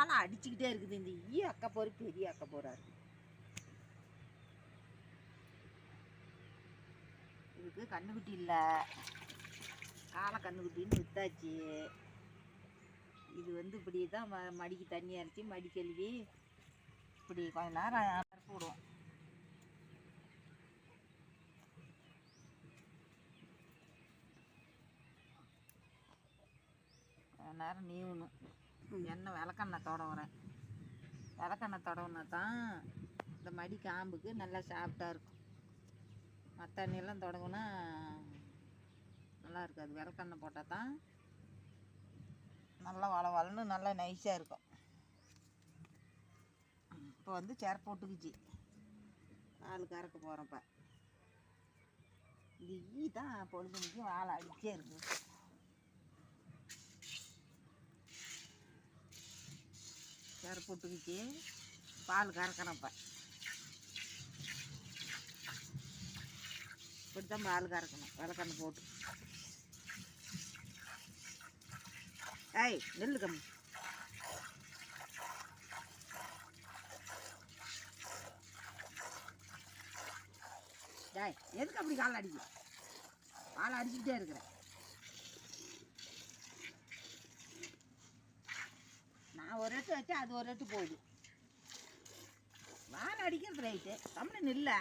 வாழை அடிச்சுக்கிட்டே இருக்குது. இந்த அக்கப்போர் பெரிய அக்கப்போரா இருக்குது. இதுக்கு கண்ணுக்குட்டி இல்லை, காலை கண்ணுக்குட்டின்னு வித்தாச்சு. இது இப்படி தான் மடிக்கு தண்ணி அரைச்சி மடி கழுவி இப்படி கொஞ்ச நேரம் பருப்பு விடுவோம். கொஞ்ச நேரம் நீவணும். எண்ணெய் விளக்கெண்ணெய் தடவுறேன். விளக்கெண்ணெய் தடவுனா தான் இந்த மடி காம்புக்கு நல்லா சாஃப்டாக இருக்கும். மற்ற எண்ணெயெல்லாம் தொடங்குனா நல்லா இருக்காது. விளக்கெண்ணெய் போட்டால் தான் நல்லா வளன்னு நல்லா நைஸாக இருக்கும். இப்போ சேர் போட்டுக்குச்சு, வாழை கறக்க போகிறப்ப இந்த தான் பொழுதுனிக்கும் வாழை அடிச்சே இருக்குது. சேர் போட்டுக்குச்சு, பால் கறக்கிறப்ப இப்படித்தான் பால் கறக்கணும். விளக்கெண்ணெய் போட்டு ஏய் நெல்லு கம்மி. டேய் எதுக்கு அப்படி காலை அடிக்க? காலை அடிச்சுக்கிட்டே இருக்கிறேன். நான் ஒரு எட்டு வச்சா அது ஒரு எட்டு போகுது. வாழை அடிக்கிறது ரைட்டு, கம்முன்னு நில்ல.